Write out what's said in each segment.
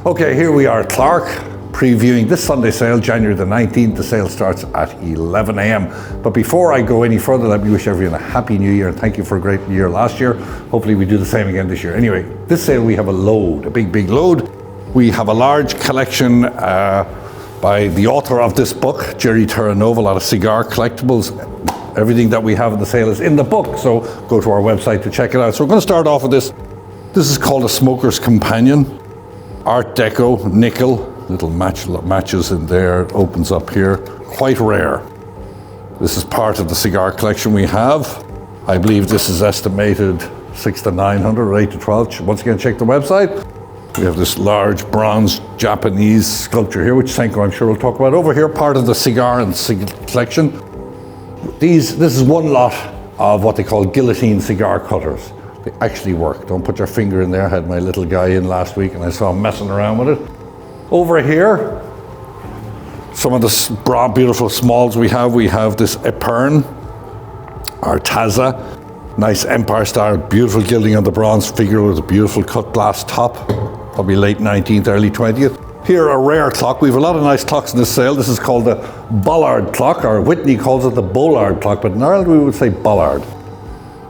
Okay, here we are at Clarke, previewing this Sunday sale, January the 19th. The sale starts at 11 a.m. But before I go any further, let me wish everyone a happy new year and thank you for a great year last year. Hopefully we do the same again this year. Anyway, this sale we have a load, a big load. We have a large collection by the author of this book, Jerry Terranova, a lot of cigar collectibles. Everything that we have in the sale is in the book, so go to our website to check it out. So we're going to start off with this. This is called a Smoker's Companion. Art Deco, nickel, little matches in there, it opens up here, quite rare. This is part of the cigar collection we have. I believe this is estimated 6 to 900 or 8 to 12. Once again, check the website. We have this large bronze Japanese sculpture here, which Senko I'm sure will talk about. Over here, part of the cigar and collection. This is one lot of what they call guillotine cigar cutters. They actually work. Don't put your finger in there. I had my little guy in last week and I saw him messing around with it. Over here, some of the beautiful smalls we have this Epern, our Taza, nice Empire style, beautiful gilding on the bronze figure with a beautiful cut glass top, probably late 19th, early 20th. Here, a rare clock. We have a lot of nice clocks in this sale. This is called the Bollard clock, or Whitney calls it the Bollard clock, but in Ireland we would say Bollard.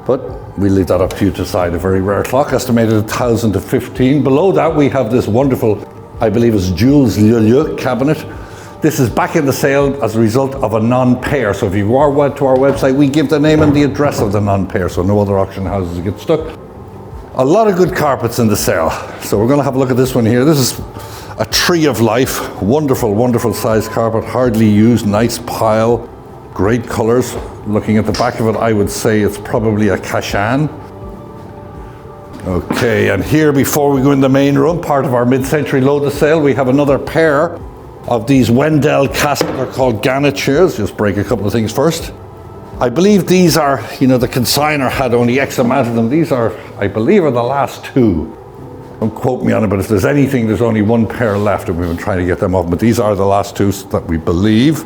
But we leave that up to you to decide. A very rare clock, estimated 1,000 to 15. Below that we have this wonderful, I believe it's Jules Leleu cabinet. This is back in the sale as a result of a non-payer. So if you are to our website, we give the name and the address of the non-payer, so no other auction houses get stuck. A lot of good carpets in the sale. So we're going to have a look at this one here. This is a Tree of Life. Wonderful size carpet, hardly used, nice pile, great colors. Looking at the back of it, I would say it's probably a Kashan. Okay, and here before we go in the main room, part of our mid-century load of sale, we have another pair of these Wendell caskets. They're called Gannett chairs. Just break a couple of things first. I believe these are, the consignor had only X amount of them. These are, I believe, are the last two. Don't quote me on it, but if there's anything, there's only one pair left and we've been trying to get them off. But these are the last two that we believe.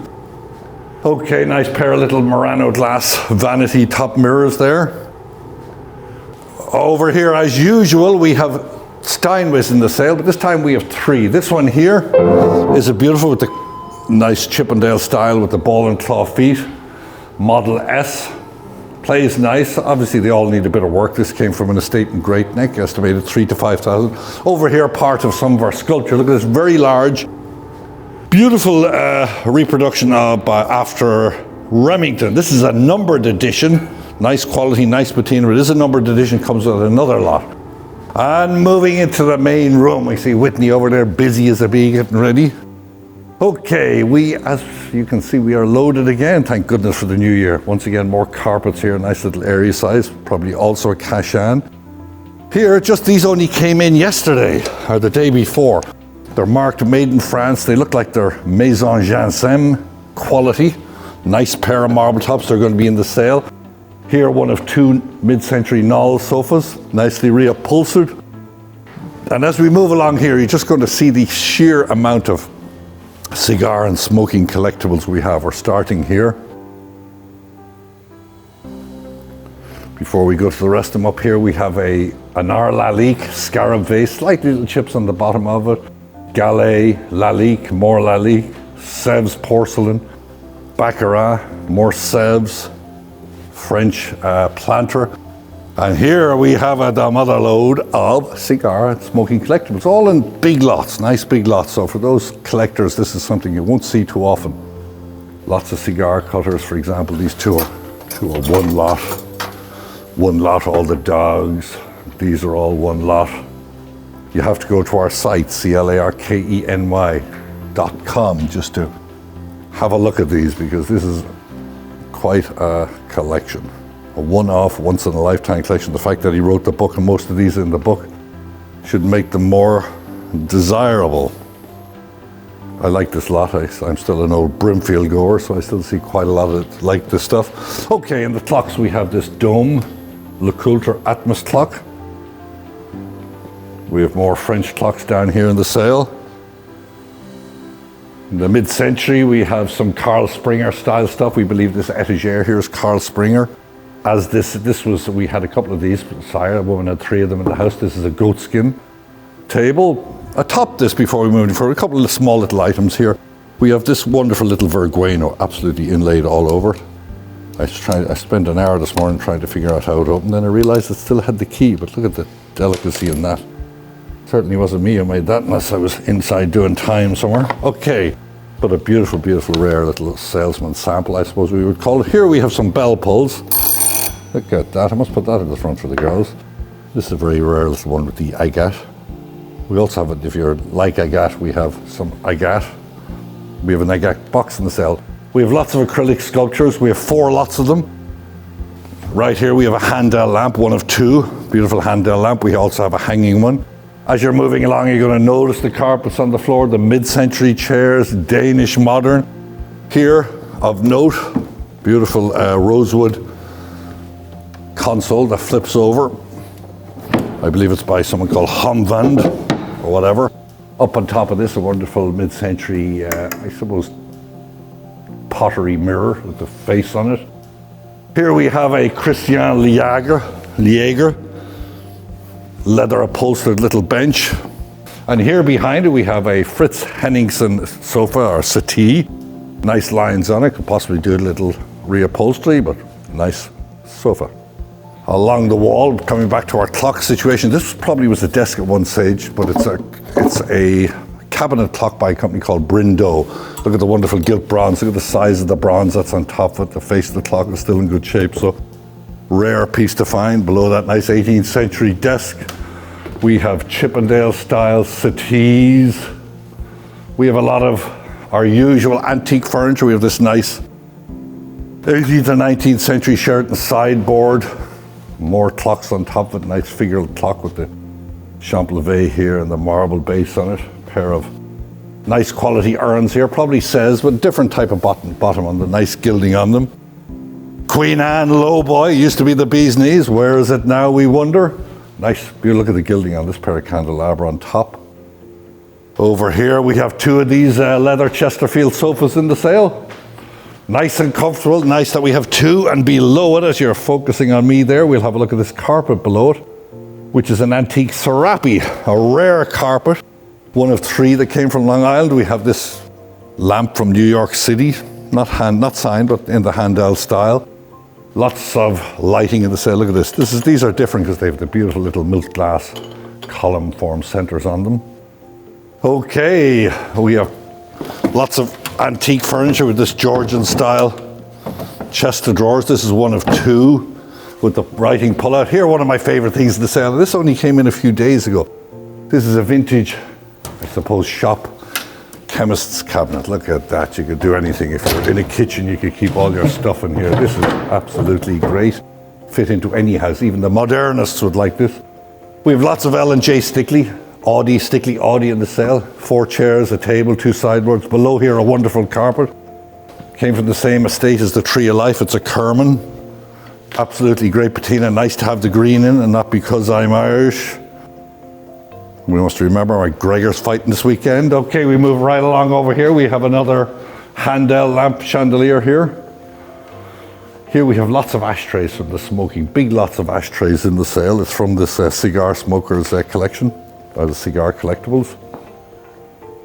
Okay, nice pair of little Murano glass vanity top mirrors there. Over here, as usual, we have Steinways in the sale, but this time we have three. This one here is a beautiful with the nice Chippendale style with the ball and claw feet. Model S. Plays nice. Obviously, they all need a bit of work. This came from an estate in Great Neck, estimated 3 to 5,000. Over here, part of some of our sculpture. Look at this very large, beautiful reproduction of after Remington. This is a numbered edition. Nice quality, nice patina. It is a numbered edition, comes with another lot. And moving into the main room, we see Whitney over there, busy as a bee, getting ready. Okay, as you can see, we are loaded again. Thank goodness for the new year. Once again, more carpets here, nice little area size, probably also a Kashan. Here, just these only came in yesterday, or the day before. They're marked made in France. They look like they're Maison Janssen quality. Nice pair of marble tops. They're going to be in the sale. Here, one of two mid-century Knoll sofas, nicely reupholstered. And as we move along here, you're just going to see the sheer amount of cigar and smoking collectibles we have. We're starting here. Before we go to the rest of them, up here we have an Lalique scarab vase, slight little chips on the bottom of it. Gallet, Lalique, more Lalique, Sèvres porcelain, Baccarat, more Sèvres, French planter. And here we have another load of cigar and smoking collectibles, all in big lots, nice big lots. So for those collectors, this is something you won't see too often. Lots of cigar cutters, for example. These two are one lot. One lot, all the dogs. These are all one lot. You have to go to our site, clarkeny.com, just to have a look at these, because this is quite a collection. A one-off, once-in-a-lifetime collection. The fact that he wrote the book and most of these in the book should make them more desirable. I like this lot. I'm still an old Brimfield goer, so I still see quite a lot of it, like this stuff. Okay, in the clocks we have this Dome Le Coulter Atmos clock. We have more French clocks down here in the sale. In the mid-century, we have some Carl Springer style stuff. We believe this etagere here is Carl Springer. As we had a couple of these. Sire, a woman had 3 of them in the house. This is a goatskin table. Atop this, before we move forward, a couple of small little items here. We have this wonderful little Vergueno, absolutely inlaid all over. I spent an hour this morning trying to figure out how it opened, then I realized it still had the key, but look at the delicacy in that. Certainly wasn't me who made that unless I was inside doing time somewhere. Okay, but a beautiful, beautiful, rare little salesman sample, I suppose we would call it. Here we have some bell pulls. Look at that, I must put that in the front for the girls. This is a very rare little one with the agate. We also have it, if you're like agate, we have some agate. We have an agate box in the sale. We have lots of acrylic sculptures. We have 4 lots of them. Right here we have a Handel lamp, one of 2. Beautiful Handel lamp. We also have a hanging one. As you're moving along, you're going to notice the carpets on the floor, the mid-century chairs, Danish modern. Here, of note, beautiful rosewood console that flips over. I believe it's by someone called Homvand or whatever. Up on top of this, a wonderful mid-century, I suppose, pottery mirror with the face on it. Here we have a Christian Lieger, leather upholstered little bench. And here behind it we have a Fritz Henningsen sofa or settee. Nice lines on it, could possibly do a little reupholstery, but nice sofa. Along the wall, coming back to our clock situation, this probably was a desk at one stage, but it's a cabinet clock by a company called Brindo. Look at the wonderful gilt bronze, look at the size of the bronze that's on top of it. The face of the clock is still in good shape, so rare piece to find. Below that nice 18th century desk, we have Chippendale style settees. We have a lot of our usual antique furniture. We have this nice 18th and 19th century Sheraton sideboard. More clocks on top of it, nice figural clock with the Champlavet here and the marble base on it. Pair of nice quality urns here, probably says, but different type of bottom on the nice gilding on them. Queen Anne lowboy, used to be the bee's knees, where is it now we wonder? Nice, beautiful, look at the gilding on this pair of candelabra on top. Over here we have 2 of these leather Chesterfield sofas in the sale. Nice and comfortable, nice that we have 2, and below it, as you're focusing on me there, we'll have a look at this carpet below it, which is an antique Serape, a rare carpet, one of 3 that came from Long Island. We have this lamp from New York City, not signed, but in the Handel style. Lots of lighting in the sale. Look at this. These are different because they have the beautiful little milk glass column form centers on them. Okay, we have lots of antique furniture with this Georgian style chest of drawers. This is one of 2 with the writing pull-out. Here, one of my favorite things in the sale. This only came in a few days ago. This is a vintage, I suppose, shop chemist's cabinet. Look at that. You could do anything. If you're in a kitchen, you could keep all your stuff in here. This is absolutely great. Fit into any house. Even the modernists would like this. We have lots of L&J Stickley Audi in the sale. 4 chairs, a table, 2 sideboards. Below here, a wonderful carpet. Came from the same estate as the Tree of Life. It's a Kerman. Absolutely great patina. Nice to have the green in, and not because I'm Irish. We must remember my Gregor's fighting this weekend. Okay, we move right along over here. We have another Handel lamp chandelier here. Here we have lots of ashtrays from the smoking. Big lots of ashtrays in the sale. It's from this cigar smokers collection. By the Cigar Collectibles.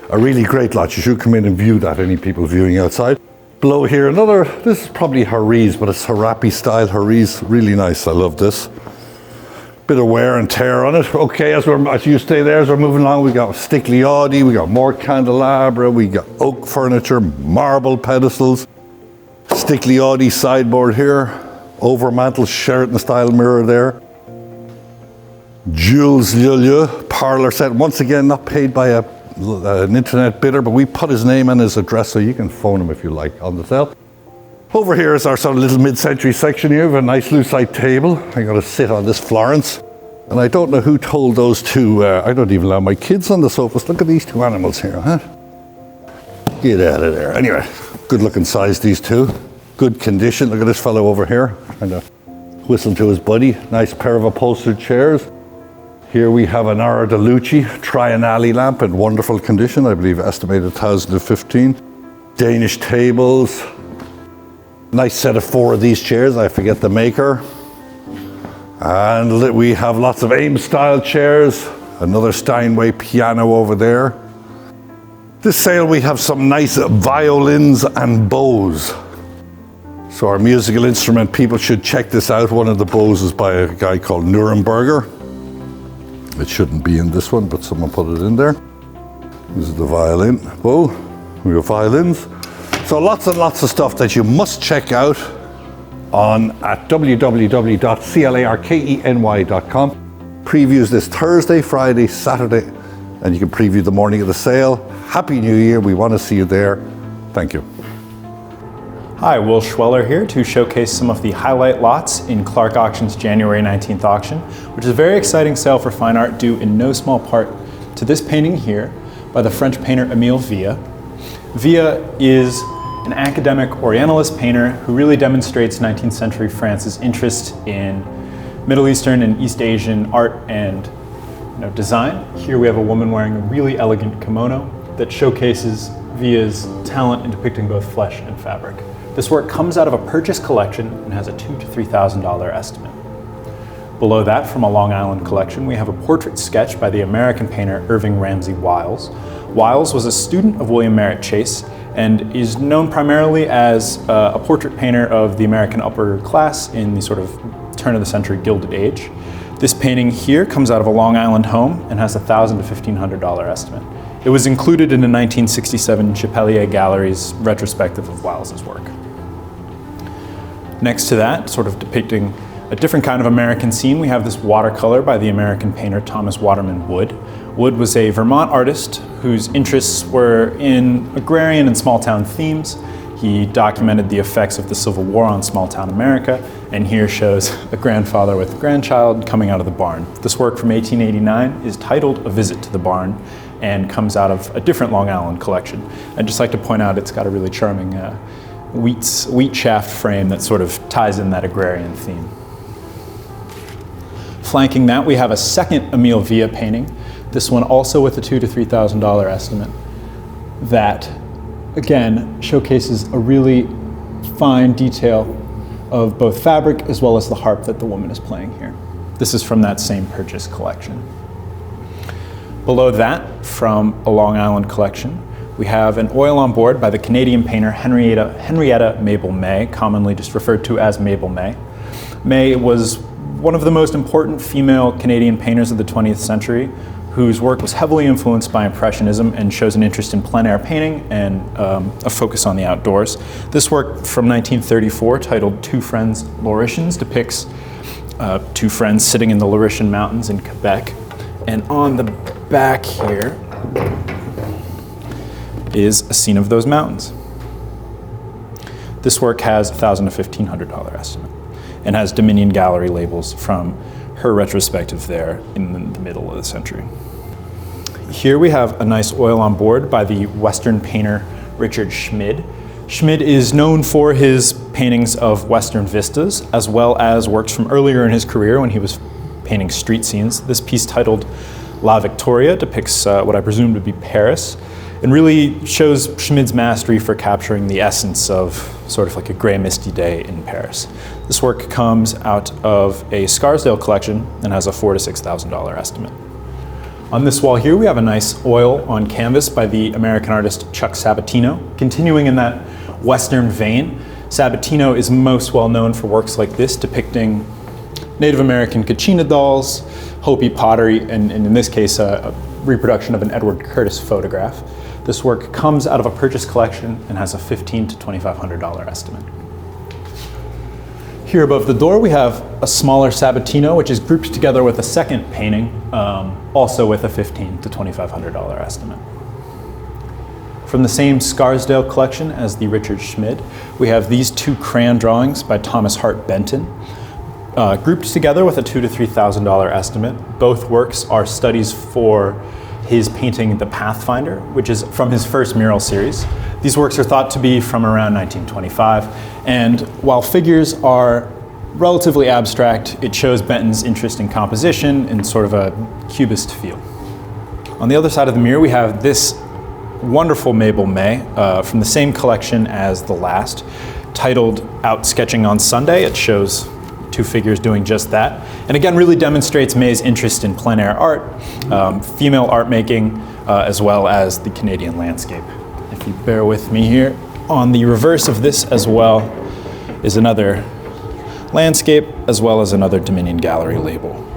A really great lot. You should come in and view that, any people viewing outside. Below here, another, this is probably Haris, but it's Serape style Haris. Really nice, I love this. Bit of wear and tear on it. Okay, as you stay there, as we're moving along, we got Stickley Audi, we got more candelabra, we got oak furniture, marble pedestals, Stickley Audi sideboard here, overmantel Sheraton style mirror there. Jules Lullieu parlor set, once again not paid by an internet bidder, but we put his name and his address so you can phone him if you like on the sale. Over here is our sort of little mid-century section here. We have a nice lucite table. I'm going to sit on this Florence, and I don't know who told those 2, I don't even allow my kids on the sofas. Look at these 2 animals here, huh? Get out of there. Anyway, good looking size, these 2. Good condition. Look at this fellow over here, kind of whistling to his buddy. Nice pair of upholstered chairs. Here we have an Ara de Lucci Triennale lamp in wonderful condition, I believe estimated 2015. Danish tables. Nice set of 4 of these chairs, I forget the maker. And we have lots of Ames style chairs, Another Steinway piano over there. This sale we have some nice violins and bows. So our musical instrument people should check this out. One of the bows is by a guy called Nuremberger. It shouldn't be in this one, but someone put it in there. This is the violin bow. We have violins. So lots and lots of stuff that you must check out at www.clarkeny.com. Previews this Thursday, Friday, Saturday, and you can preview the morning of the sale. Happy New Year. We want to see you there. Thank you. Hi, Will Schweller here to showcase some of the highlight lots in Clarke Auction's January 19th auction, which is a very exciting sale for fine art due in no small part to this painting here by the French painter Émile Villa. Villa is an academic Orientalist painter who really demonstrates 19th century France's interest in Middle Eastern and East Asian art and design. Here we have a woman wearing a really elegant kimono that showcases Villa's talent in depicting both flesh and fabric. This work comes out of a purchase collection and has a $2,000 to $3,000 estimate. Below that, from a Long Island collection, we have a portrait sketch by the American painter Irving Ramsay Wiles. Wiles was a student of William Merritt Chase and is known primarily as a portrait painter of the American upper class in the sort of turn of the century Gilded Age. This painting here comes out of a Long Island home and has a $1,000 to $1,500 estimate. It was included in the 1967 Chapelier Gallery's retrospective of Wiles's work. Next to that, sort of depicting a different kind of American scene, we have this watercolor by the American painter Thomas Waterman Wood. Wood was a Vermont artist whose interests were in agrarian and small-town themes. He documented the effects of the Civil War on small-town America, and here shows a grandfather with a grandchild coming out of the barn. This work from 1889 is titled A Visit to the Barn and comes out of a different Long Island collection. I'd just like to point out it's got a really charming wheat shaft frame that sort of ties in that agrarian theme. Flanking that, we have a second Émile Villa painting, this one also with a $2,000 to $3,000 estimate, that again showcases a really fine detail of both fabric as well as the harp that the woman is playing here. This is from that same purchase collection. Below that, from a Long Island collection, we have an oil on board by the Canadian painter Henrietta Mabel May, commonly just referred to as Mabel May. May was one of the most important female Canadian painters of the 20th century, whose work was heavily influenced by Impressionism and shows an interest in plein air painting and a focus on the outdoors. This work from 1934, titled Two Friends Laurentians, depicts two friends sitting in the Laurentian Mountains in Quebec. And on the back here is a scene of those mountains. This work has a $1,000 to $1,500 estimate and has Dominion Gallery labels from her retrospective there in the middle of the century. Here we have a nice oil on board by the Western painter Richard Schmid. Schmid is known for his paintings of Western vistas, as well as works from earlier in his career when he was painting street scenes. This piece, titled La Victoria, depicts what I presume to be Paris, and really shows Schmid's mastery for capturing the essence of sort of like a gray, misty day in Paris. This work comes out of a Scarsdale collection and has a $4,000 to $6,000 estimate. On this wall here, we have a nice oil on canvas by the American artist Chuck Sabatino. Continuing in that Western vein, Sabatino is most well known for works like this, depicting Native American Kachina dolls, Hopi pottery, and in this case, a reproduction of an Edward Curtis photograph. This work comes out of a purchase collection and has a $1,500 to $2,500 estimate. Here above the door, we have a smaller Sabatino, which is grouped together with a second painting, also with a $1,500 to $2,500 estimate. From the same Scarsdale collection as the Richard Schmid, we have these two crayon drawings by Thomas Hart Benton, grouped together with a $2,000 to $3,000 estimate. Both works are studies for his painting The Pathfinder, which is from his first mural series. These works are thought to be from around 1925, and while figures are relatively abstract, it shows Benton's interest in composition and sort of a cubist feel. On the other side of the mirror, we have this wonderful Mabel May from the same collection as the last, titled Out Sketching on Sunday. It shows two figures doing just that. And again, really demonstrates May's interest in plein air art, female art making, as well as the Canadian landscape. If you bear with me here, on the reverse of this as well is another landscape, as well as another Dominion Gallery label.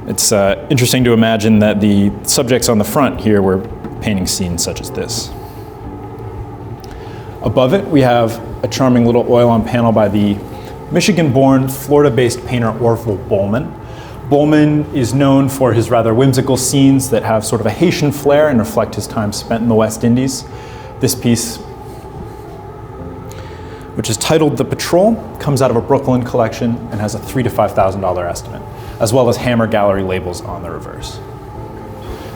It's interesting to imagine that the subjects on the front here were painting scenes such as this. Above it, we have a charming little oil-on panel by the Michigan-born, Florida-based painter Orville Bowman. Bowman is known for his rather whimsical scenes that have sort of a Haitian flair and reflect his time spent in the West Indies. This piece, which is titled The Patrol, comes out of a Brooklyn collection and has a $3,000 to $5,000 estimate, as well as Hammer Gallery labels on the reverse.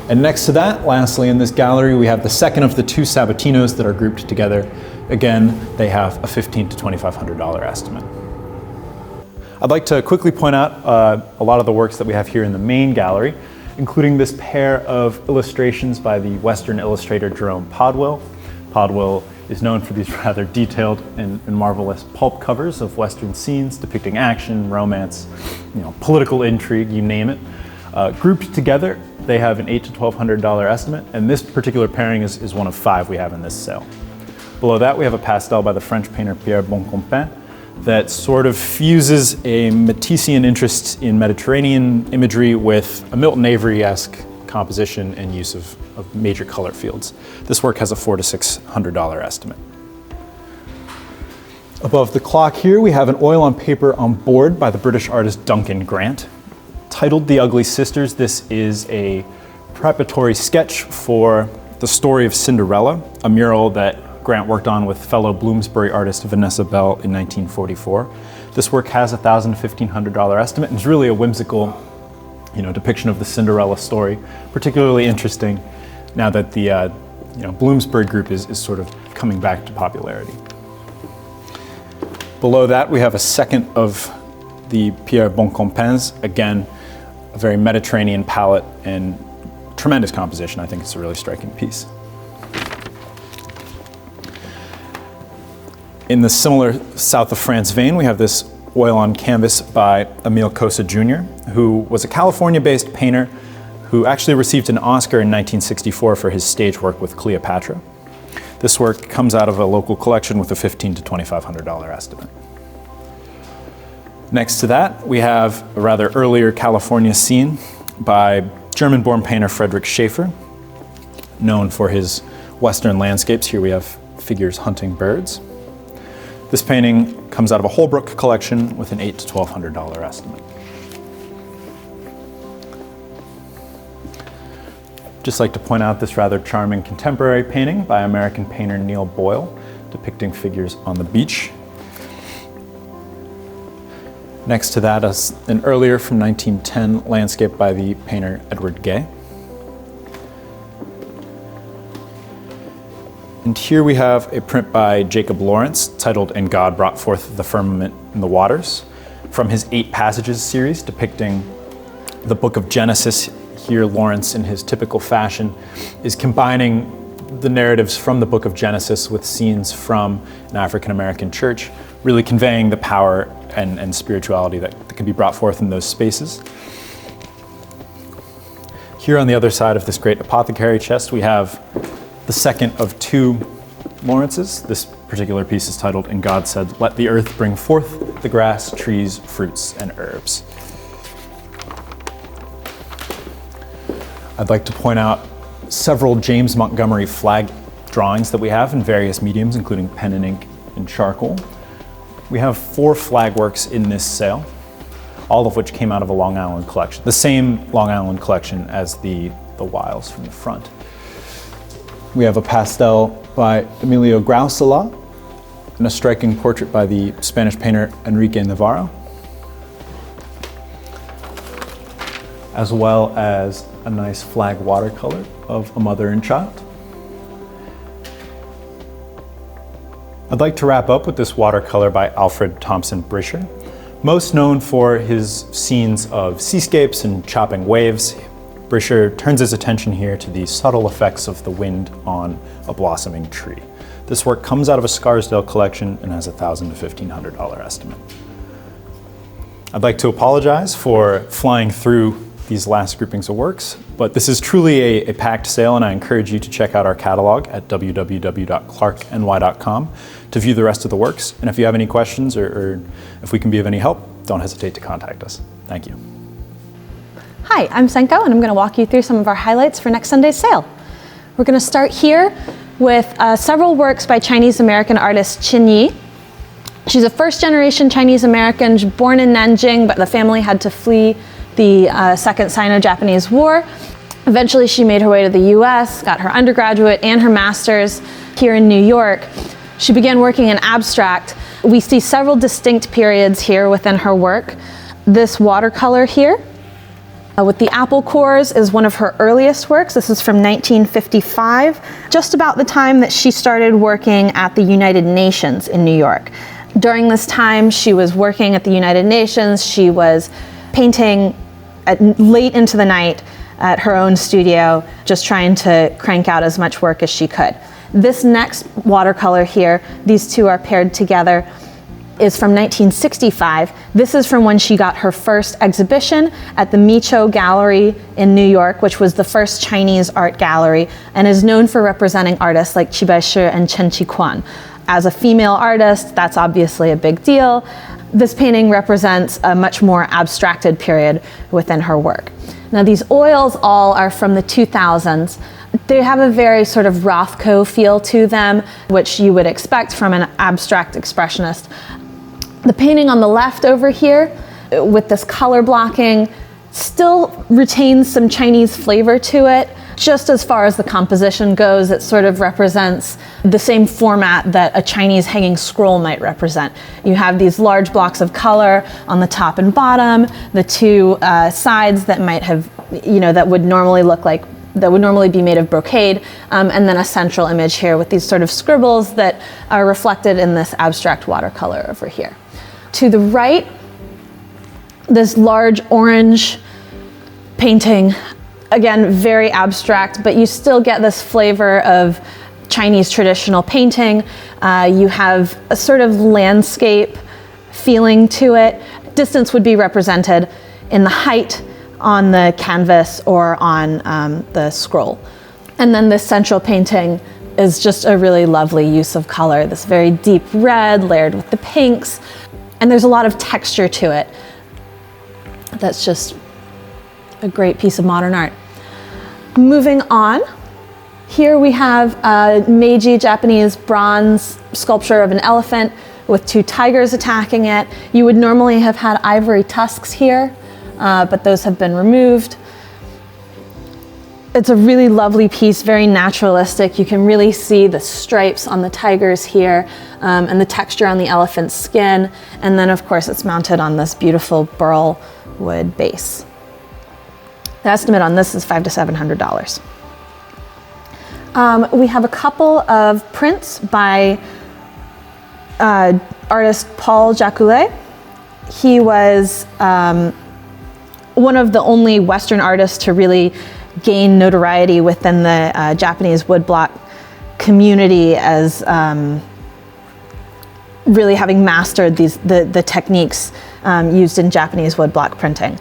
And next to that, lastly in this gallery, we have the second of the two Sabatinos that are grouped together. Again, they have a $1,500 to $2,500 estimate. I'd like to quickly point out a lot of the works that we have here in the main gallery, including this pair of illustrations by the Western illustrator Jerome Podwell. Podwell is known for these rather detailed and marvelous pulp covers of Western scenes depicting action, romance, political intrigue, you name it. Grouped together, they have an $800 to $1,200 estimate, and this particular pairing is one of 5 we have in this sale. Below that, we have a pastel by the French painter Pierre Boncompin that sort of fuses a Matissean interest in Mediterranean imagery with a Milton Avery-esque composition and use of major color fields. This work has a $400 to $600 estimate. Above the clock here, we have an oil on paper on board by the British artist Duncan Grant. Titled The Ugly Sisters, this is a preparatory sketch for the story of Cinderella, a mural that Grant worked on with fellow Bloomsbury artist Vanessa Bell in 1944. This work has a $1,000 to $1,500 estimate and is really a whimsical depiction of the Cinderella story, particularly interesting now that the Bloomsbury group is sort of coming back to popularity. Below that, we have a second of the Pierre Boncompins, again, a very Mediterranean palette and tremendous composition. I think it's a really striking piece. In the similar south of France vein, we have this oil on canvas by Emile Cosa Jr., who was a California-based painter who actually received an Oscar in 1964 for his stage work with Cleopatra. This work comes out of a local collection with a $1,500 to $2,500 estimate. Next to that, we have a rather earlier California scene by German-born painter Friedrich Schaefer, known for his Western landscapes. Here we have figures hunting birds. This painting comes out of a Holbrook collection with an $800 to $1,200 estimate. Just like to point out this rather charming contemporary painting by American painter Neil Boyle, depicting figures on the beach. Next to that is an earlier from 1910 landscape by the painter Edward Gay. And here we have a print by Jacob Lawrence titled And God Brought Forth the Firmament and the Waters, from his 8 Passages series depicting the book of Genesis. Here Lawrence, in his typical fashion, is combining the narratives from the book of Genesis with scenes from an African-American church, really conveying the power and spirituality that can be brought forth in those spaces. Here on the other side of this great apothecary chest, we have the second of 2 Lawrences. This particular piece is titled, And God Said, Let the Earth Bring Forth the Grass, Trees, Fruits, and Herbs. I'd like to point out several James Montgomery flag drawings that we have in various mediums, including pen and ink and charcoal. We have 4 flag works in this sale, all of which came out of a Long Island collection, the same Long Island collection as the Wiles from the front. We have a pastel by Emilio Grausola and a striking portrait by the Spanish painter Enrique Navarro, as well as a nice flag watercolor of a mother and child. I'd like to wrap up with this watercolor by Alfred Thompson Brisher, most known for his scenes of seascapes and chopping waves. Brisher turns his attention here to the subtle effects of the wind on a blossoming tree. This work comes out of a Scarsdale collection and has a $1,000 to $1,500 estimate. I'd like to apologize for flying through these last groupings of works, but this is truly a packed sale, and I encourage you to check out our catalog at www.clarkeny.com to view the rest of the works. And if you have any questions or if we can be of any help, don't hesitate to contact us. Thank you. Hi, I'm Senko, and I'm going to walk you through some of our highlights for next Sunday's sale. We're going to start here with several works by Chinese-American artist Qin Yi. She's a first-generation Chinese-American, born in Nanjing, but the family had to flee the Second Sino-Japanese War. Eventually, she made her way to the US, got her undergraduate and her master's here in New York. She began working in abstract. We see several distinct periods here within her work. This watercolor here, with the apple cores, is one of her earliest works. This is from 1955, just about the time that she started working at the United Nations in New York. During this time, she was working at the United Nations. She was painting late into the night at her own studio, just trying to crank out as much work as she could. This next watercolor here, these two are paired together, is from 1965. This is from when she got her first exhibition at the Micho Gallery in New York, which was the first Chinese art gallery, and is known for representing artists like Qibai Shi and Chen Qiquan. As a female artist, that's obviously a big deal. This painting represents a much more abstracted period within her work. Now, these oils all are from the 2000s. They have a very sort of Rothko feel to them, which you would expect from an abstract expressionist. The painting on the left over here, with this color blocking, still retains some Chinese flavor to it. Just as far as the composition goes, it sort of represents the same format that a Chinese hanging scroll might represent. You have these large blocks of color on the top and bottom, the two sides that might have, that would normally be made of brocade, and then a central image here with these sort of scribbles that are reflected in this abstract watercolor over here. To the right, this large orange painting, again, very abstract, but you still get this flavor of Chinese traditional painting. You have a sort of landscape feeling to it. Distance would be represented in the height on the canvas or on the scroll. And then this central painting is just a really lovely use of color, this very deep red layered with the pinks. And there's a lot of texture to it. That's just a great piece of modern art. Moving on, here we have a Meiji Japanese bronze sculpture of an elephant with two tigers attacking it. You would normally have had ivory tusks here, but those have been removed. It's a really lovely piece, very naturalistic. You can really see the stripes on the tigers here, and the texture on the elephant's skin. And then of course it's mounted on this beautiful burl wood base. The estimate on this is $500 to $700. We have a couple of prints by artist Paul Jacoulet. He was one of the only Western artists to really gain notoriety within the Japanese woodblock community as really having mastered the techniques used in Japanese woodblock printing.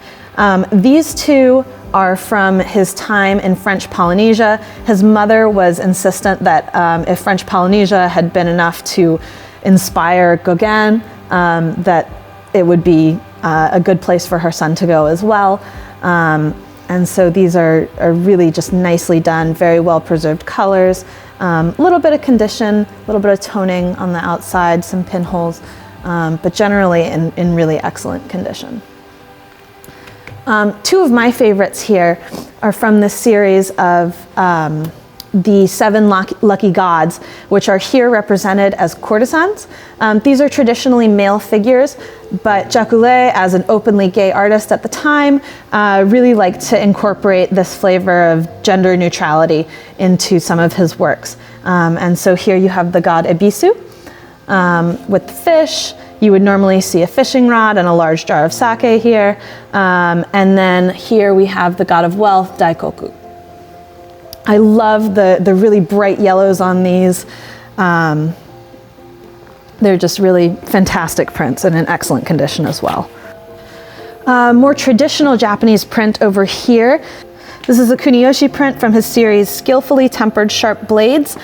These two are from his time in French Polynesia. His mother was insistent that if French Polynesia had been enough to inspire Gauguin, that it would be a good place for her son to go as well. And so these are really just nicely done, very well preserved colors, a little bit of condition, a little bit of toning on the outside, some pinholes, but generally in really excellent condition. Two of my favorites here are from this series of the 7 lucky gods, which are here represented as courtesans. These are traditionally male figures, but Jacoulet, as an openly gay artist at the time, really liked to incorporate this flavor of gender neutrality into some of his works. And so here you have the god Ebisu with the fish. You would normally see a fishing rod and a large jar of sake here. And then here we have the god of wealth, Daikoku. I love the really bright yellows on these. They're just really fantastic prints and in excellent condition as well. More traditional Japanese print over here. This is a Kuniyoshi print from his series Skillfully Tempered Sharp Blades.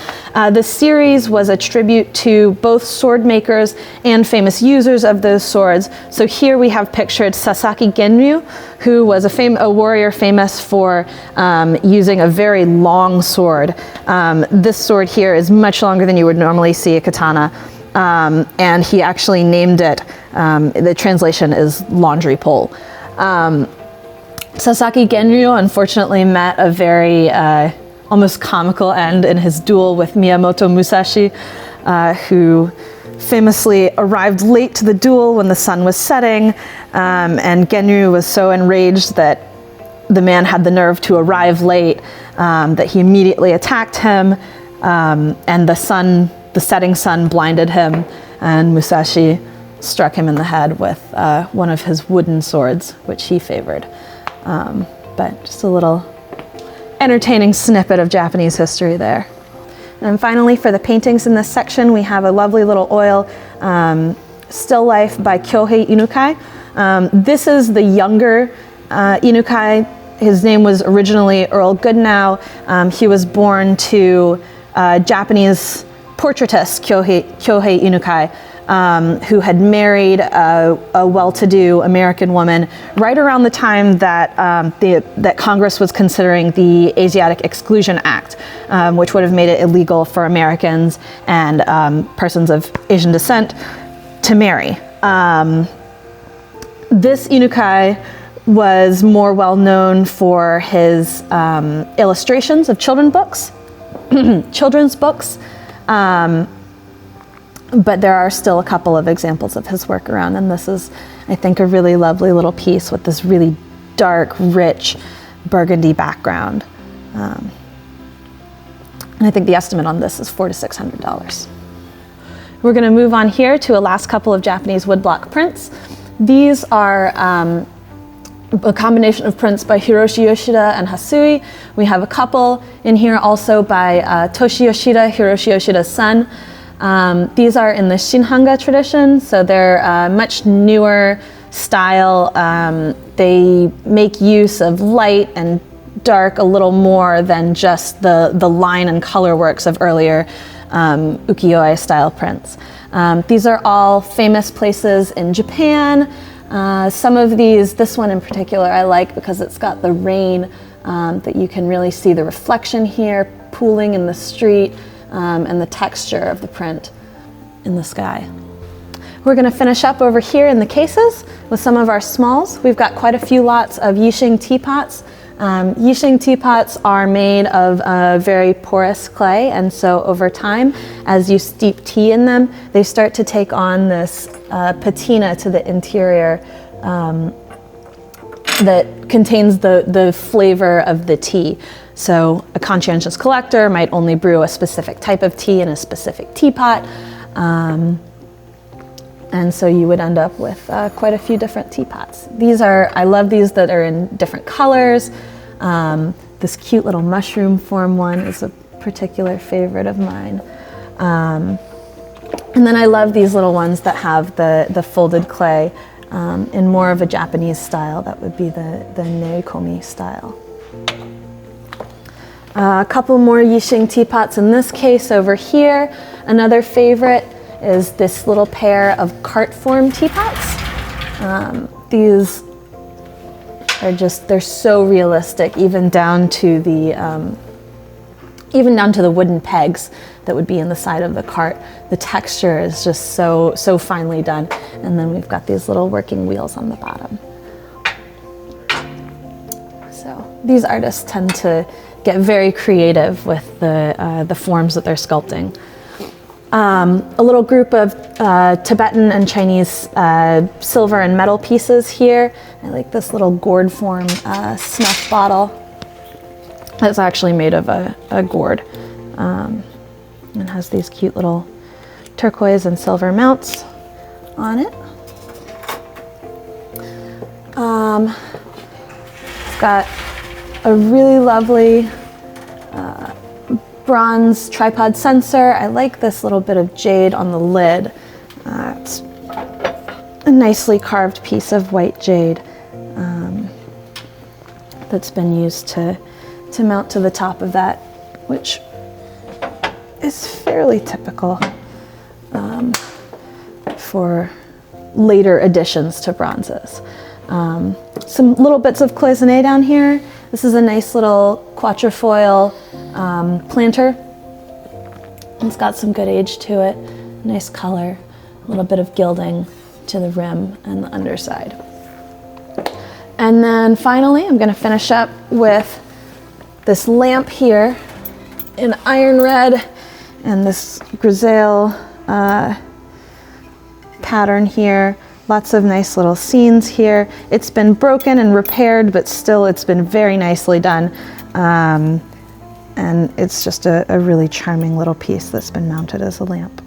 This series was a tribute to both sword makers and famous users of those swords. So here we have pictured Sasaki Genryu, who was a warrior famous for using a very long sword. This sword here is much longer than you would normally see a katana. And he actually named it, the translation is laundry pole. Sasaki Genryu unfortunately met a very almost comical end in his duel with Miyamoto Musashi, who famously arrived late to the duel when the sun was setting, and Genryu was so enraged that the man had the nerve to arrive late that he immediately attacked him, and the setting sun blinded him, and Musashi struck him in the head with one of his wooden swords, which he favored. But just a little entertaining snippet of Japanese history there. And finally, for the paintings in this section, we have a lovely little oil still life by Kyohei Inukai. This is the younger Inukai. His name was originally Earl Goodnow. He was born to Japanese portraitist Kyohei Inukai, who had married a well-to-do American woman right around the time that that Congress was considering the Asiatic Exclusion Act, which would have made it illegal for Americans and persons of Asian descent to marry. This Inukai was more well known for his illustrations of children's books. But there are still a couple of examples of his work around, and this is, I think, a really lovely little piece with this really dark, rich burgundy background. And I think the estimate on this is $400 to $600. We're going to move on here to a last couple of Japanese woodblock prints. These are a combination of prints by Hiroshi Yoshida and Hasui. We have a couple in here also by Toshi Yoshida, Hiroshi Yoshida's son. These are in the Shinhanga tradition, so they're much newer style. They make use of light and dark a little more than just the line and color works of earlier ukiyo-e style prints. These are all famous places in Japan. Some of these, this one in particular, I like because it's got the rain that you can really see the reflection here, pooling in the street. And the texture of the print in the sky. We're going to finish up over here in the cases with some of our smalls. We've got quite a few lots of Yixing teapots. Yixing teapots are made of a very porous clay, and so over time, as you steep tea in them, they start to take on this patina to the interior that contains the flavor of the tea. So a conscientious collector might only brew a specific type of tea in a specific teapot. And so you would end up with quite a few different teapots. I love these that are in different colors. This cute little mushroom form one is a particular favorite of mine. And then I love these little ones that have the folded clay in more of a Japanese style. That would be the neikomi style. A couple more Yixing teapots in this case over here. Another favorite is this little pair of cart form teapots. These are they're so realistic, even down to the wooden pegs that would be in the side of the cart. The texture is just so finely done. And then we've got these little working wheels on the bottom. So these artists tend to get very creative with the forms that they're sculpting. A little group of Tibetan and Chinese silver and metal pieces here. I like this little gourd form snuff bottle. That's actually made of a gourd and has these cute little turquoise and silver mounts on it. It's got a really lovely bronze tripod sensor. I like this little bit of jade on the lid. It's a nicely carved piece of white jade. that's been used to mount to the top of that, which is fairly typical for later additions to bronzes. Some little bits of cloisonne down here. This is a nice little quatrefoil planter. It's got some good age to it, nice color, a little bit of gilding to the rim and the underside. And then finally, I'm going to finish up with this lamp here in iron red and this grisaille pattern here. Lots of nice little scenes here. It's been broken and repaired, but still it's been very nicely done. And it's just a really charming little piece that's been mounted as a lamp.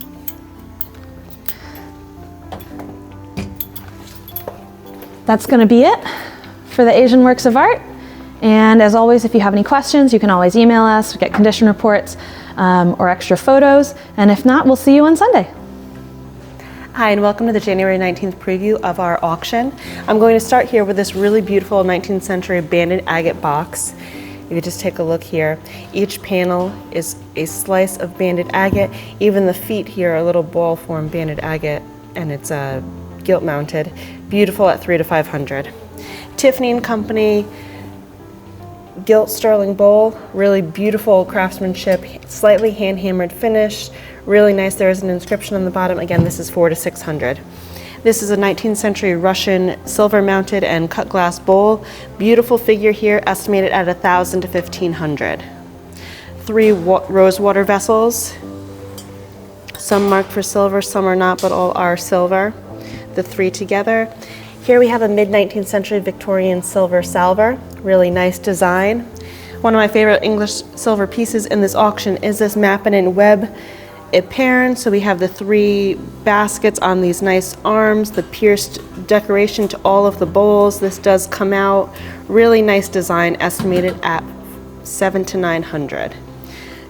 That's going to be it for the Asian works of art. And as always, if you have any questions, you can always email us, get condition reports or extra photos. And if not, we'll see you on Sunday. Hi, and welcome to the January 19th preview of our auction. I'm going to start here with this really beautiful 19th century banded agate box. You can just take a look here. Each panel is a slice of banded agate. Even the feet here are a little ball form banded agate, and it's gilt mounted. Beautiful at $300 to $500. Tiffany & Company gilt sterling bowl, really beautiful craftsmanship, slightly hand-hammered finish, really nice. There is an inscription on the bottom. Again, this is $400 to $600. This is a 19th century Russian silver mounted and cut glass bowl. Beautiful figure here, estimated at $1,000 to $1,500. 3 rose water vessels, some marked for silver, some are not, but all are silver. The 3 together. Here we have a mid-19th century Victorian silver salver, really nice design. One of my favorite English silver pieces in this auction is this Mappin & Webb epergne. So we have the 3 baskets on these nice arms, the pierced decoration to all of the bowls. This does come out. Really nice design, estimated at $700 to $900.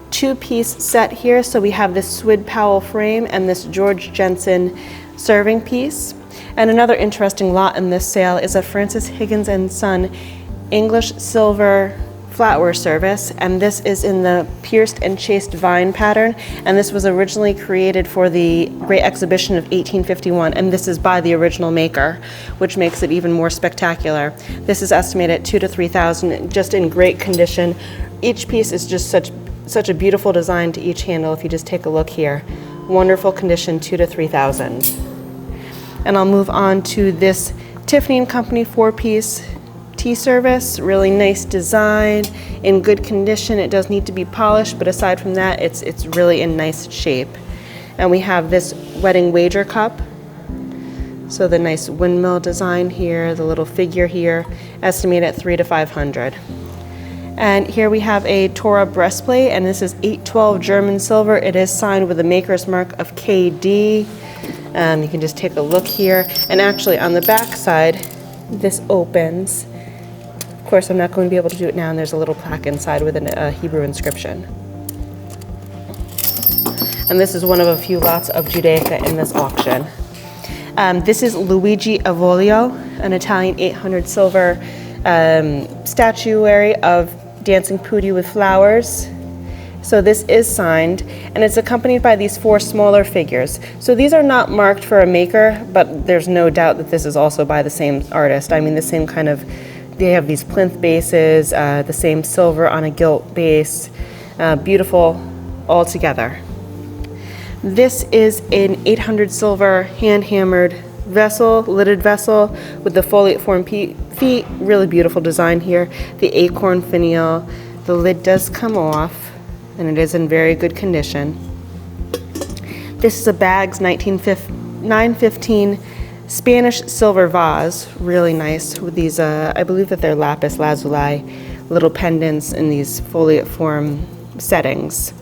2-piece set here. So we have this Swid Powell frame and this George Jensen serving piece. And another interesting lot in this sale is a Francis Higgins & Son English silver flatware service, and this is in the pierced and chased vine pattern, and this was originally created for the Great Exhibition of 1851, and this is by the original maker, which makes it even more spectacular. This is estimated at $2,000 to $3,000, just in great condition. Each piece is just such a beautiful design to each handle. If you just take a look here, wonderful condition, $2,000 to $3,000. And I'll move on to this Tiffany & Company 4-piece tea service. Really nice design, in good condition. It does need to be polished, but aside from that, it's really in nice shape. And we have this wedding wager cup. So the nice windmill design here, the little figure here, estimated at $300 to $500. And here we have a Torah breastplate, and this is 812 German silver. It is signed with the maker's mark of KD. You can just take a look here. And actually on the back side, this opens. Of course, I'm not going to be able to do it now, and there's a little plaque inside with a Hebrew inscription. And this is one of a few lots of Judaica in this auction. This is Luigi Avolio, an Italian 800 silver statuary of Dancing Pooty with flowers. So this is signed, and it's accompanied by these 4 smaller figures. So these are not marked for a maker, but there's no doubt that this is also by the same artist. I mean, the same kind of, they have these plinth bases, the same silver on a gilt base. Beautiful all together. This is an 800 silver hand-hammered vessel, lidded vessel with the foliate form feet. Really beautiful design here. The acorn finial. The lid does come off, and it is in very good condition. This is a Baggs 915 Spanish silver vase, really nice, with these, I believe that they're lapis lazuli, little pendants in these foliate form settings.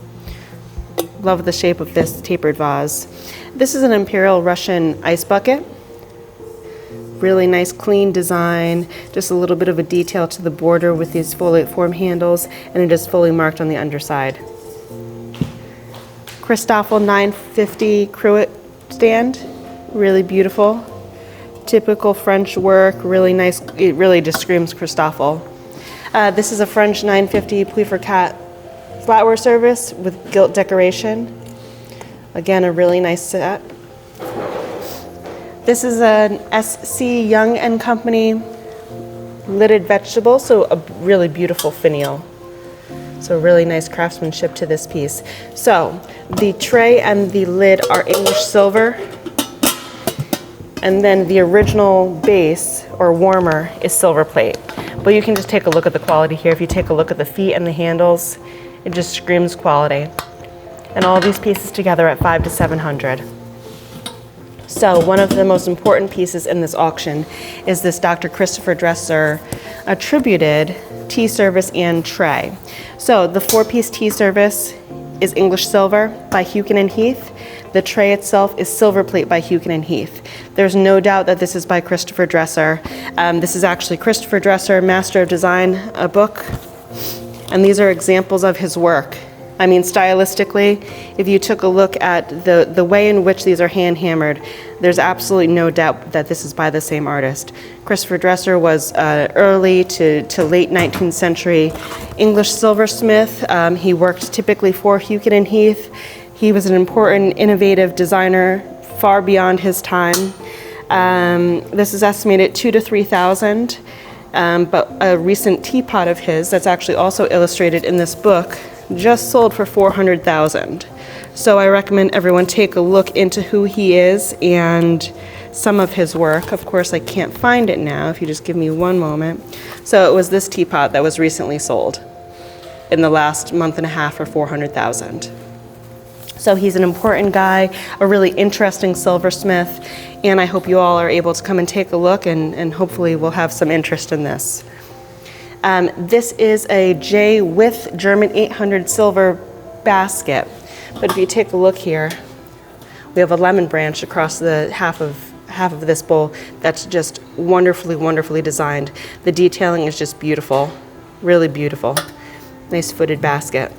Love the shape of this tapered vase. This is an Imperial Russian ice bucket. Really nice clean design, just a little bit of a detail to the border with these foliate form handles, and it is fully marked on the underside. Christoffel 950 cruet stand, really beautiful. Typical French work, really nice. It really just screams Christoffel. This is a French 950 Puy-for-Cat flatware service with gilt decoration. Again, a really nice set. This is an SC Young and Company lidded vegetable, so a really beautiful finial. So really nice craftsmanship to this piece. So the tray and the lid are English silver, and then the original base or warmer is silver plate. But you can just take a look at the quality here. If you take a look at the feet and the handles, it just screams quality. And all these pieces together at $500 to $700. So one of the most important pieces in this auction is this Dr. Christopher Dresser attributed tea service and tray. So the 4-piece tea service is English silver by Hewkin and Heath. The tray itself is silver plate by Hewkin and Heath. There's no doubt that this is by Christopher Dresser. This is actually Christopher Dresser, Master of Design, a book. And these are examples of his work. I mean, stylistically, if you took a look at the way in which these are hand-hammered, there's absolutely no doubt that this is by the same artist. Christopher Dresser was early to late 19th century English silversmith. He worked typically for Hewkin and Heath. He was an important, innovative designer far beyond his time. This is estimated $2,000 to $3,000, but a recent teapot of his that's actually also illustrated in this book just sold for $400,000. So I recommend everyone take a look into who he is and some of his work. Of course, I can't find it now, if you just give me one moment. So it was this teapot that was recently sold in the last month and a half for $400,000. So he's an important guy, a really interesting silversmith, and I hope you all are able to come and take a look, and hopefully we'll have some interest in this. This is a J with German 800 silver basket. But if you take a look here, we have a lemon branch across the half of this bowl that's just wonderfully, wonderfully designed. The detailing is just beautiful, really beautiful. Nice footed basket.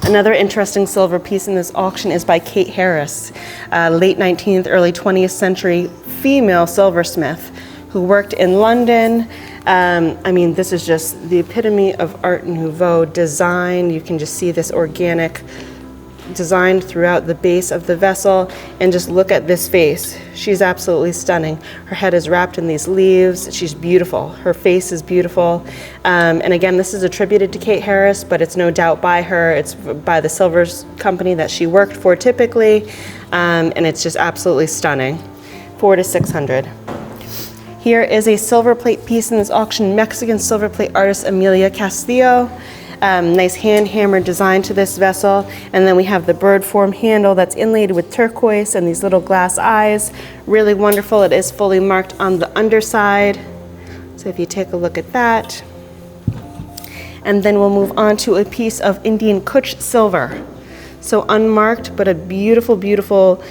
Another interesting silver piece in this auction is by Kate Harris, late 19th, early 20th century female silversmith who worked in London. I mean, this is just the epitome of Art Nouveau design. You can just see this organic design throughout the base of the vessel, and just look at this face. She's absolutely stunning. Her head is wrapped in these leaves. She's beautiful. Her face is beautiful. And again, this is attributed to Kate Harris, but it's no doubt by her. It's by the silvers company that she worked for typically, and it's just absolutely stunning. $400 to $600. Here is a silver plate piece in this auction, Mexican silver plate artist Emilia Castillo. Nice hand-hammered design to this vessel. And then we have the bird form handle that's inlaid with turquoise and these little glass eyes. Really wonderful. It is fully marked on the underside. So if you take a look at that. And then we'll move on to a piece of Indian Kuch silver. So unmarked, but a beautiful, beautiful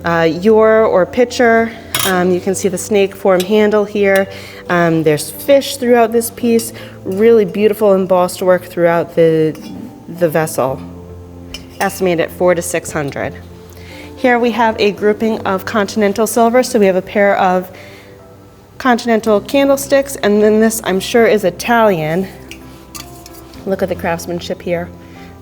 ewer or pitcher. You can see the snake form handle here. There's fish throughout this piece. Really beautiful embossed work throughout the vessel. Estimated at $400 to $600. Here we have a grouping of continental silver. So we have a pair of continental candlesticks, and then this I'm sure is Italian. Look at the craftsmanship here.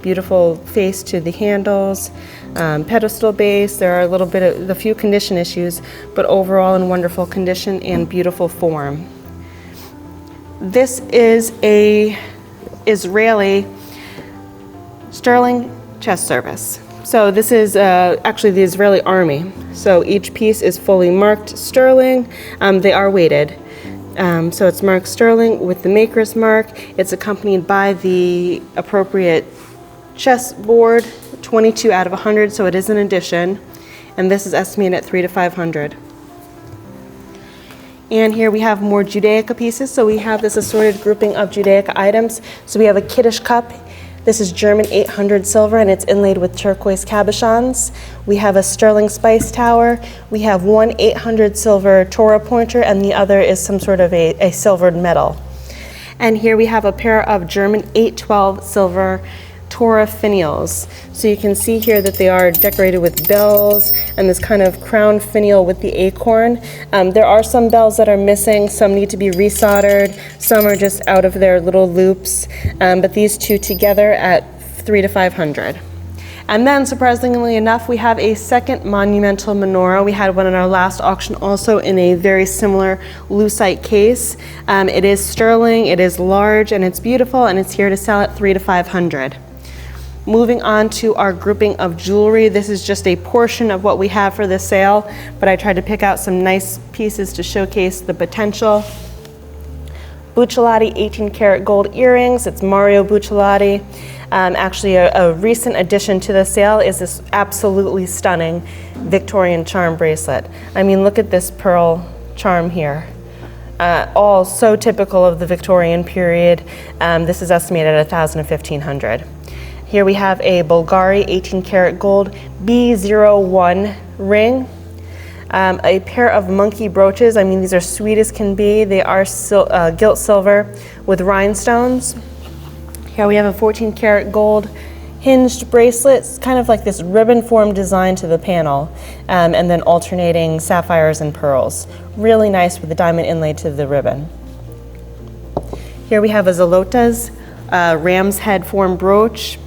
Beautiful face to the handles, pedestal base. There are a few condition issues, but overall in wonderful condition and beautiful form. This is a Israeli sterling chest service. So this is actually the Israeli army. So each piece is fully marked sterling. They are weighted. So it's marked sterling with the maker's mark. It's accompanied by the appropriate chessboard, 22 out of 100, so it is an addition. And this is estimated at $300 to $500. And here we have more Judaica pieces. So we have this assorted grouping of Judaica items. So we have a Kiddush cup. This is German 800 silver, and it's inlaid with turquoise cabochons. We have a sterling spice tower. We have one 800 silver Torah pointer, and the other is some sort of a silvered medal. And here we have a pair of German 812 silver Torah finials. So you can see here that they are decorated with bells and this kind of crown finial with the acorn. There are some bells that are missing, some need to be resoldered, some are just out of their little loops, but these two together at $300 to $500. And then, surprisingly enough, we have a second monumental menorah. We had one in our last auction also in a very similar lucite case. It is sterling, it is large, and it's beautiful, and it's here to sell at $300 to $500. Moving on to our grouping of jewelry. This is just a portion of what we have for this sale, but I tried to pick out some nice pieces to showcase the potential. Buccellati 18 karat gold earrings. It's Mario Buccellati. Actually, a recent addition to the sale is this absolutely stunning Victorian charm bracelet. I mean, look at this pearl charm here. All so typical of the Victorian period. This is estimated at $1,000 to $1,500. Here we have a Bulgari 18 karat gold B01 ring. A pair of monkey brooches. I mean, these are sweet as can be. They are gilt silver with rhinestones. Here we have a 14 karat gold hinged bracelet. It's kind of like this ribbon form design to the panel, and then alternating sapphires and pearls. Really nice with the diamond inlay to the ribbon. Here we have a Zalota's ram's head form brooch.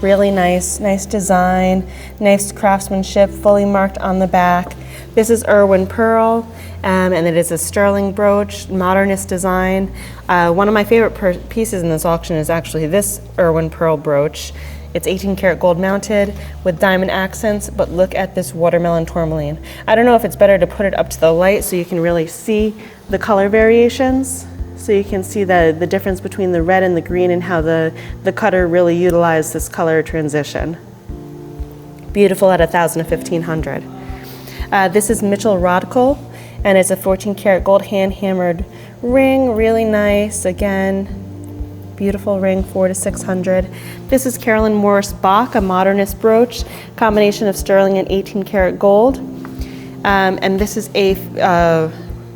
Really nice design, nice craftsmanship, fully marked on the back. This is Irwin pearl, and it is a sterling brooch, modernist design. One of my favorite pieces in this auction is actually this Irwin pearl brooch. It's 18 karat gold mounted with diamond accents, but look at this watermelon tourmaline. I don't know if it's better to put it up to the light so you can really see the color variations. So you can see the difference between the red and the green and how the cutter really utilized this color transition. Beautiful at $1,000 to $1,500. This is Mitchell Rodkel, and it's a 14 karat gold hand hammered ring. Really nice. Again, beautiful ring, $400 to $600. This is Carolyn Morris Bach, a modernist brooch, combination of sterling and 18 karat gold. And this is a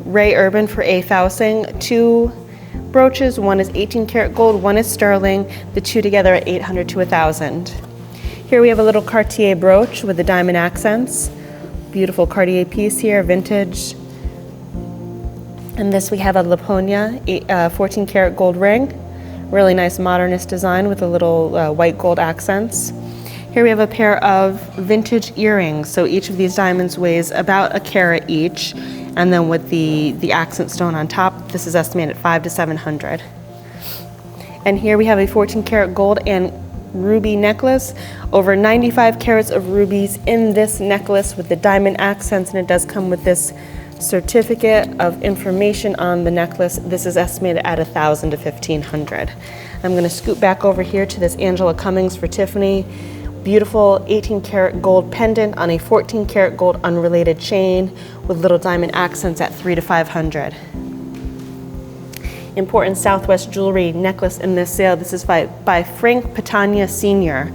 Ray Urban for A. Fausing. Two brooches, one is 18 karat gold, one is sterling, the two together at $800 to $1,000. Here we have a little Cartier brooch with the diamond accents. Beautiful Cartier piece here, vintage. And this we have a Laponia 14 karat gold ring. Really nice modernist design with a little white gold accents. Here we have a pair of vintage earrings. So each of these diamonds weighs about a carat each. And then with the accent stone on top, this is estimated at $500 to $700. And here we have a 14 karat gold and ruby necklace. Over 95 carats of rubies in this necklace with the diamond accents, and it does come with this certificate of information on the necklace. This is estimated at $1,000 to $1,500. I'm going to scoot back over here to this Angela Cummings for Tiffany. Beautiful 18 karat gold pendant on a 14 karat gold unrelated chain with little diamond accents at $300 to $500. Important Southwest jewelry necklace in this sale. This is by Frank Patania Sr.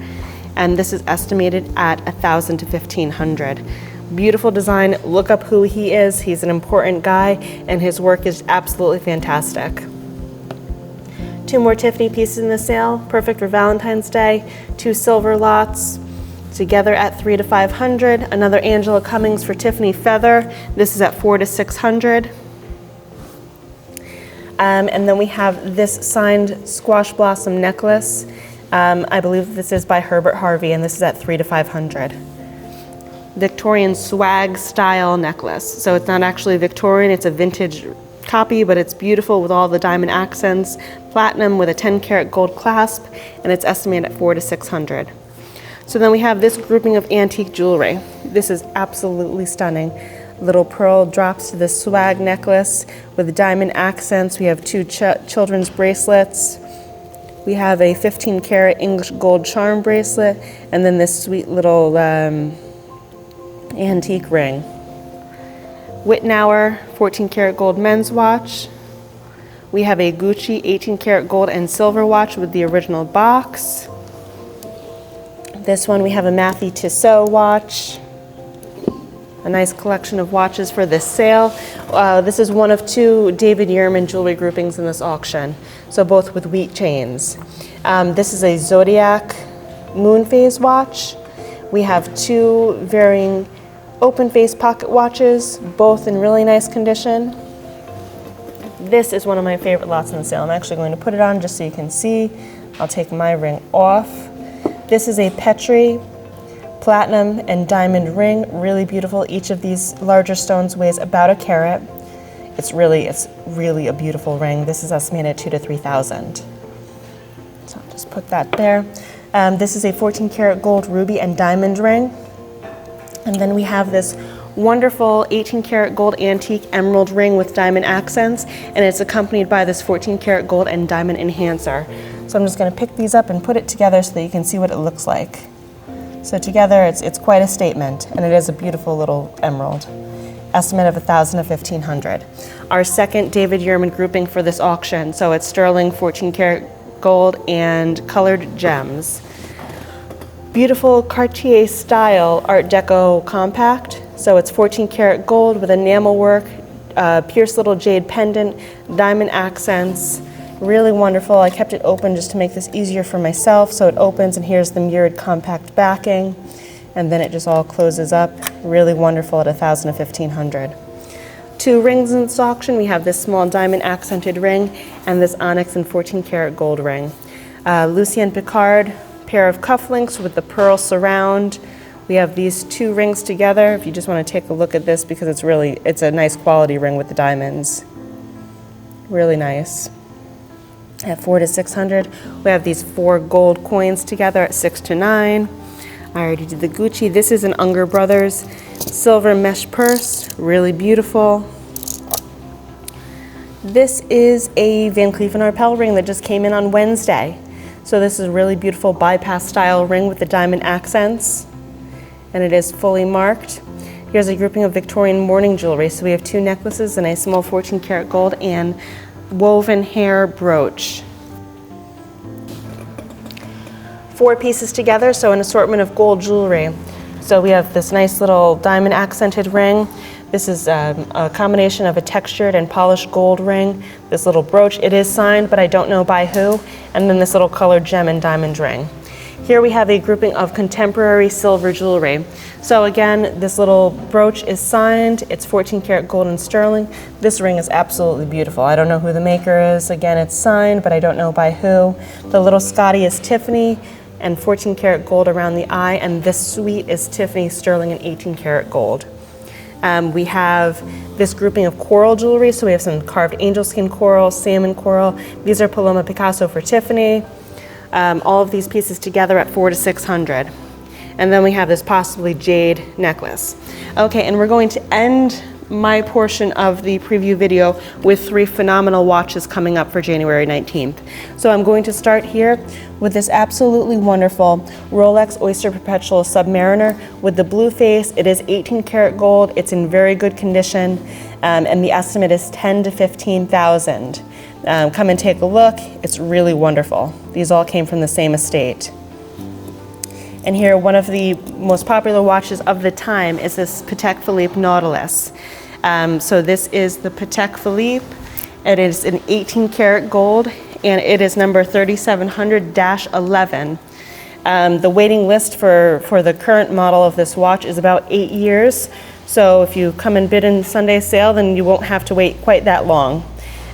and this is estimated at $1,000 to $1,500. Beautiful design. Look up who he is. He's an important guy and his work is absolutely fantastic. Two more Tiffany pieces in the sale, perfect for Valentine's Day. Two silver lots, together at $300 to $500. Another Angela Cummings for Tiffany Feather. This is at $400 to $600. And then we have this signed squash blossom necklace. I believe this is by Herbert Harvey, and this is at $300 to $500. Victorian swag style necklace. So it's not actually Victorian, it's a vintage copy, but it's beautiful with all the diamond accents, platinum with a 10 karat gold clasp, and it's estimated at $400 to $600. So then we have this grouping of antique jewelry. This is absolutely stunning. Little pearl drops to the swag necklace with diamond accents. We have two children's bracelets. We have a 15 karat English gold charm bracelet, and then this sweet little antique ring. Wittnauer 14 karat gold men's watch. We have a Gucci 18 karat gold and silver watch with the original box. This one we have a Matthew Tissot watch. A nice collection of watches for this sale. This is one of two David Yurman jewelry groupings in this auction, so both with wheat chains. This is a Zodiac moon phase watch. We have two varying open face pocket watches, both in really nice condition. This is one of my favorite lots in the sale. I'm actually going to put it on just so you can see. I'll take my ring off. This is a Petri platinum and diamond ring, really beautiful. Each of these larger stones weighs about a carat. It's really a beautiful ring. This is estimated at 2,000 to 3,000. So I'll just put that there. This is a 14 karat gold ruby and diamond ring. And then we have this wonderful 18 karat gold antique emerald ring with diamond accents, and it's accompanied by this 14 karat gold and diamond enhancer. So I'm just going to pick these up and put it together so that you can see what it looks like. So together it's quite a statement, and it is a beautiful little emerald. Estimate of 1,000 to 1,500. Our second David Yurman grouping for this auction, so it's sterling 14 karat gold and colored gems. Beautiful Cartier style Art Deco compact. So it's 14 karat gold with enamel work, pierced little jade pendant, diamond accents. Really wonderful. I kept it open just to make this easier for myself. So it opens and here's the mirrored compact backing. And then it just all closes up. Really wonderful at 1,000 to 1,500. Two rings in this auction. We have this small diamond accented ring and this onyx and 14 karat gold ring. Lucien Picard pair of cufflinks with the pearl surround. We have these two rings together. If you just want to take a look at this, because it's a nice quality ring with the diamonds. Really nice. At 400 to 600, we have these 4 gold coins together at 6 to 9. I already did the Gucci. This is an Unger Brothers silver mesh purse, really beautiful. This is a Van Cleef & Arpels ring that just came in on Wednesday. So this is a really beautiful bypass style ring with the diamond accents, and it is fully marked. Here's a grouping of Victorian mourning jewelry. So we have 2 necklaces and a small 14 karat gold and woven hair brooch. 4 pieces together, so an assortment of gold jewelry. So we have this nice little diamond accented ring. This is a combination of a textured and polished gold ring. This little brooch, it is signed, but I don't know by who. And then this little colored gem and diamond ring. Here we have a grouping of contemporary silver jewelry. So again, this little brooch is signed. It's 14 karat gold and sterling. This ring is absolutely beautiful. I don't know who the maker is. Again, it's signed, but I don't know by who. The little Scotty is Tiffany and 14 karat gold around the eye, and this suite is Tiffany sterling and 18 karat gold. We have this grouping of coral jewelry. So we have some carved angel skin coral, salmon coral. These are Paloma Picasso for Tiffany. All of these pieces together at 400 to 600. And then we have this possibly jade necklace. Okay, and we're going to end my portion of the preview video with 3 phenomenal watches coming up for January 19th. So I'm going to start here with this absolutely wonderful Rolex Oyster Perpetual Submariner with the blue face. It is 18 karat gold. It's in very good condition, and the estimate is 10 to 15,000. Come and take a look. It's really wonderful. These all came from the same estate. And here, one of the most popular watches of the time is this Patek Philippe Nautilus. So this is the Patek Philippe. It is an 18 karat gold, and it is number 3700-11. The waiting list for the current model of this watch is about 8 years. So if you come and bid in Sunday sale, then you won't have to wait quite that long.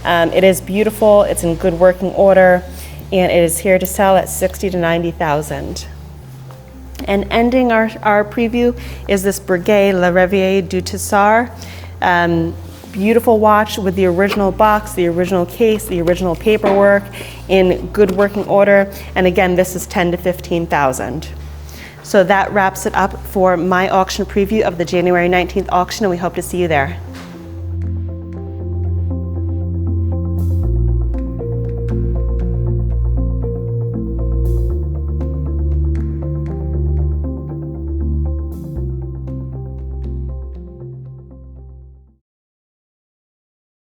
It is beautiful, it's in good working order, and it is here to sell at 60 to 90,000. And ending our preview is this Breguet La Riviere du Tissard. Beautiful watch with the original box, the original case, the original paperwork in good working order. And again, this is 10 to 15,000. So that wraps it up for my auction preview of the January 19th auction, and we hope to see you there.